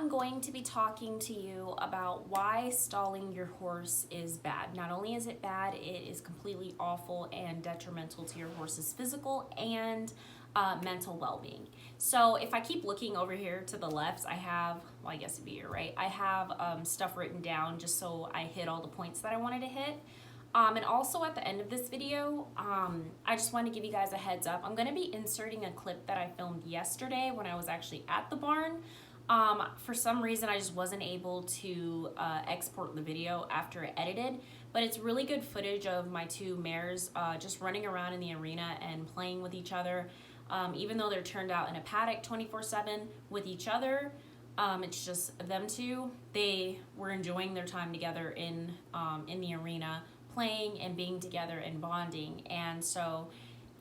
I'm going to be talking to you about why stalling your horse is bad. Not only is it bad, it is completely awful and detrimental to your horse's physical and mental well-being. So if I keep looking over here to the left, I have, well, I guess it'd be your right, I have stuff written down just so I hit all the points that I wanted to hit. And also at the end of this video, I just wanted to give you guys a heads up. I'm going to be inserting a clip that I filmed yesterday when I was actually at the barn. For some reason, I just wasn't able to export the video after it edited, but it's really good footage of my two mares just running around in the arena and playing with each other. Even though they're turned out in a paddock 24/7 with each other, it's just them two. They were enjoying their time together in the arena, playing and being together and bonding. And so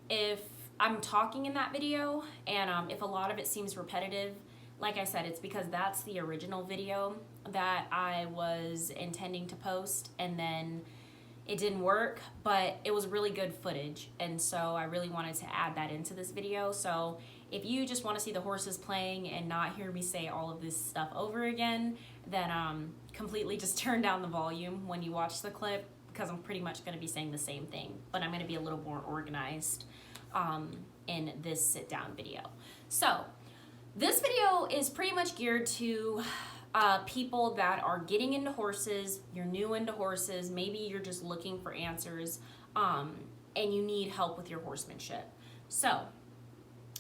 if I'm talking in that video and if a lot of it seems repetitive, like I said, it's because that's the original video that I was intending to post, and then it didn't work, but it was really good footage, and so I really wanted to add that into this video. So if you just want to see the horses playing and not hear me say all of this stuff over again, then completely just turn down the volume when you watch the clip, because I'm pretty much going to be saying the same thing, but I'm going to be a little more organized in this sit-down video. So this video is pretty much geared to people that are getting into horses. You're new into horses, maybe you're just looking for answers, and you need help with your horsemanship. So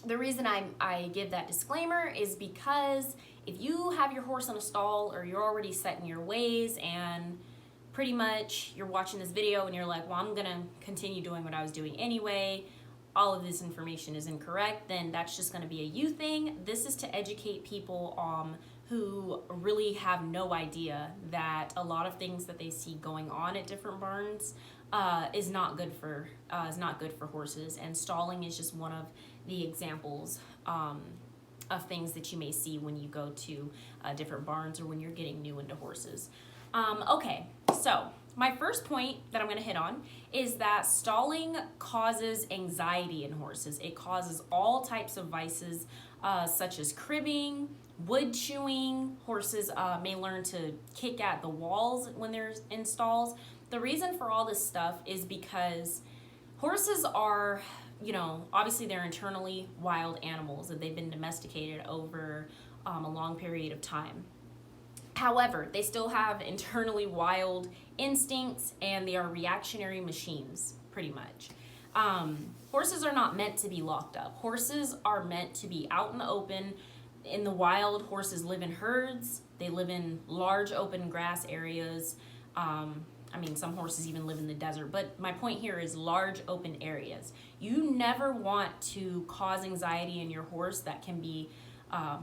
the reason I give that disclaimer is because if you have your horse in a stall, or you're already set in your ways and pretty much you're watching this video and you're like, well, I'm gonna continue doing what I was doing anyway, all of this information is incorrect, then that's just going to be a you thing. This is to educate people who really have no idea that a lot of things that they see going on at different barns is not good for horses, and stalling is just one of the examples of things that you may see when you go to different barns or when you're getting new into horses. Okay, so my first point that I'm going to hit on is that stalling causes anxiety in horses. It causes all types of vices, such as cribbing, wood chewing. Horses may learn to kick at the walls when they're in stalls. The reason for all this stuff is because horses are, obviously they're internally wild animals, and they've been domesticated over a long period of time. However, they still have internally wild instincts, and they are reactionary machines, pretty much. Horses are not meant to be locked up. Horses are meant to be out in the open. In the wild, horses live in herds. They live in large open grass areas. Some horses even live in the desert, but my point here is large open areas. You never want to cause anxiety in your horse that can be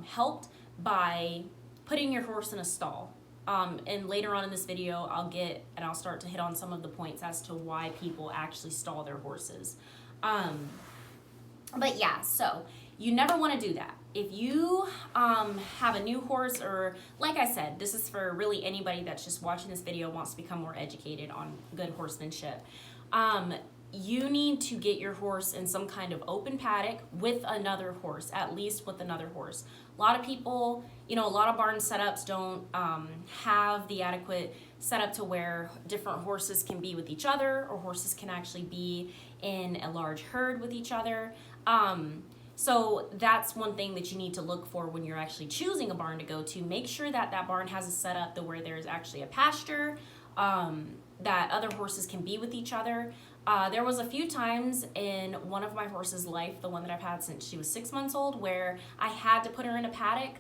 helped by putting your horse in a stall. And later on in this video, I'll start to hit on some of the points as to why people actually stall their horses. But yeah, so you never want to do that. If you have a new horse, or like I said, this is for really anybody that's just watching this video, wants to become more educated on good horsemanship. You need to get your horse in some kind of open paddock with another horse, at least with another horse. A lot of people, a lot of barn setups don't have the adequate setup to where different horses can be with each other, or horses can actually be in a large herd with each other. So that's one thing that you need to look for when you're actually choosing a barn to go to. Make sure that that barn has a setup to where there's actually a pasture, that other horses can be with each other. There was a few times in one of my horse's life, the one that I've had since she was 6 months old, where I had to put her in a paddock.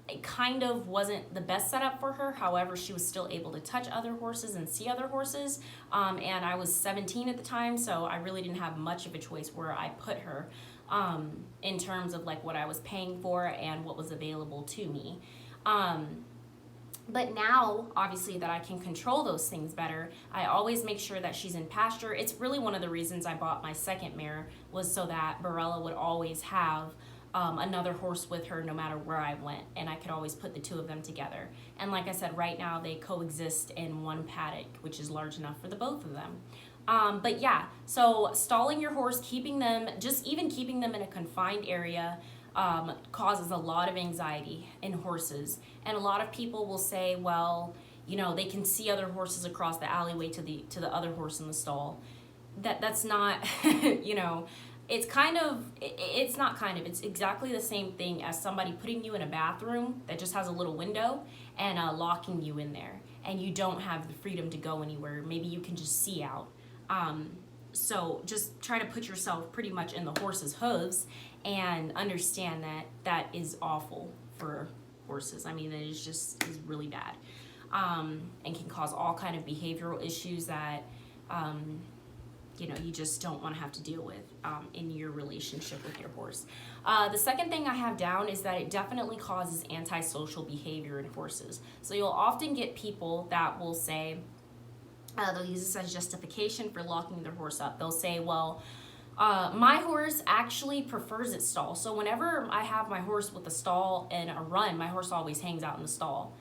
It kind of wasn't the best setup for her. However, she was still able to touch other horses and see other horses. And I was 17 at the time, so I really didn't have much of a choice where I put her in terms of like what I was paying for and what was available to me. But now, obviously, that I can control those things better, I always make sure that she's in pasture. It's really one of the reasons I bought my second mare, was so that Barella would always have another horse with her no matter where I went, and I could always put the two of them together. And like I said, right now they coexist in one paddock, which is large enough for the both of them. But yeah, so stalling your horse, keeping them in a confined area, causes a lot of anxiety in horses. And a lot of people will say, well, they can see other horses across the alleyway to the other horse in the stall. That's not, it's exactly the same thing as somebody putting you in a bathroom that just has a little window and locking you in there, and you don't have the freedom to go anywhere. Maybe you can just see out. So just try to put yourself pretty much in the horse's hooves and understand that is awful for horses. I mean, it is really bad, and can cause all kind of behavioral issues that you just don't want to have to deal with in your relationship with your horse. The second thing I have down is that it definitely causes antisocial behavior in horses. So you'll often get people that will say, they'll use this as justification for locking their horse up. They'll say, well, my horse actually prefers its stall. So whenever I have my horse with a stall and a run, my horse always hangs out in the stall.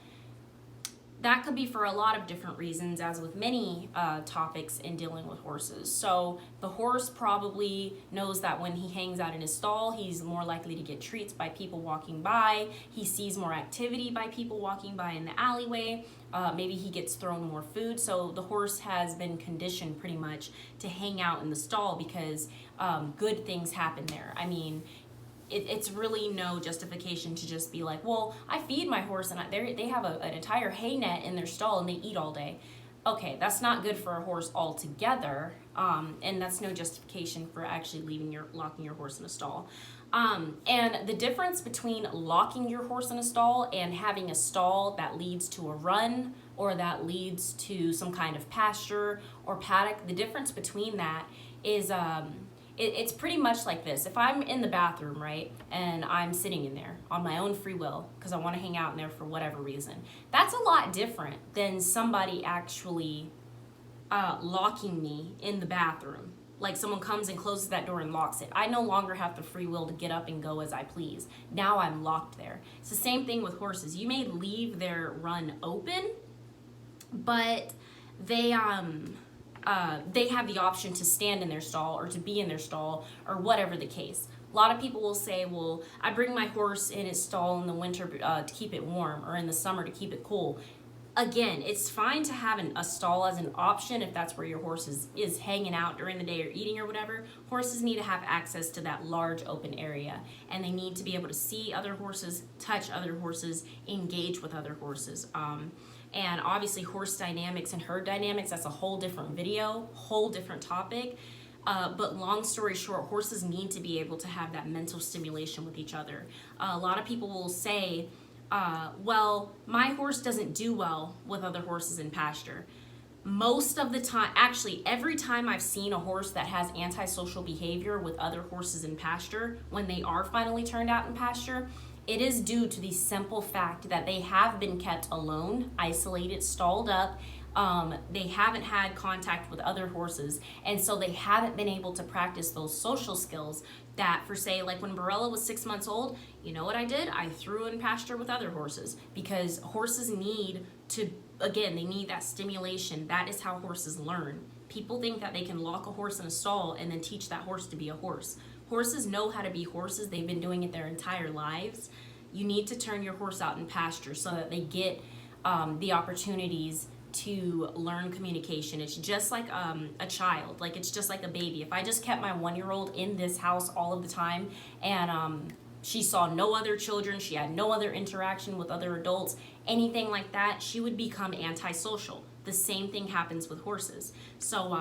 That could be for a lot of different reasons, as with many topics in dealing with horses. So the horse probably knows that when he hangs out in his stall, he's more likely to get treats by people walking by. He sees more activity by people walking by in the alleyway. Maybe he gets thrown more food. So the horse has been conditioned pretty much to hang out in the stall because good things happen there. I mean, it's really no justification to just be like, well, I feed my horse and they have an entire hay net in their stall and they eat all day. Okay, that's not good for a horse altogether, and that's no justification for actually locking your horse in a stall. And the difference between locking your horse in a stall and having a stall that leads to a run or that leads to some kind of pasture or paddock, the difference between that is it's pretty much like this. If I'm in the bathroom, right, and I'm sitting in there on my own free will because I want to hang out in there for whatever reason, that's a lot different than somebody actually locking me in the bathroom. Like someone comes and closes that door and locks it. I no longer have the free will to get up and go as I please. Now I'm locked there. It's the same thing with horses. You may leave their run open, but they have the option to stand in their stall or to be in their stall or whatever the case. A lot of people will say, well, I bring my horse in its stall in the winter to keep it warm or in the summer to keep it cool. Again, it's fine to have a stall as an option if that's where your horse is hanging out during the day or eating or whatever. Horses need to have access to that large open area, and they need to be able to see other horses, touch other horses, engage with other horses. And obviously horse dynamics and herd dynamics, that's a whole different video, whole different topic. But long story short, horses need to be able to have that mental stimulation with each other. A lot of people will say, well, my horse doesn't do well with other horses in pasture. Most of the time, actually every time I've seen a horse that has antisocial behavior with other horses in pasture, when they are finally turned out in pasture, it is due to the simple fact that they have been kept alone, isolated, stalled up. They haven't had contact with other horses, and so they haven't been able to practice those social skills that, for say, like when Barella was 6 months old, you know what I did? I threw in pasture with other horses, because horses need to, again, they need that stimulation. That is how horses learn. People think that they can lock a horse in a stall and then teach that horse to be a horse. Horses know how to be horses. They've been doing it their entire lives. You need to turn your horse out in pasture so that they get the opportunities to learn communication. It's just like a child. Like, it's just like a baby. If I just kept my 1-year-old in this house all of the time and she saw no other children, she had no other interaction with other adults, anything like that, she would become antisocial. The same thing happens with horses. So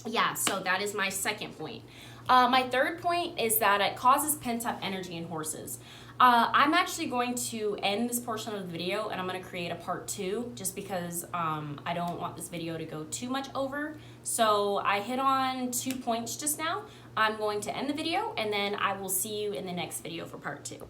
yeah, so that is my second point. My third point is that it causes pent-up energy in horses. I'm actually going to end this portion of the video and I'm going to create a part 2 just because I don't want this video to go too much over. So I hit on 2 points just now. I'm going to end the video and then I will see you in the next video for part 2.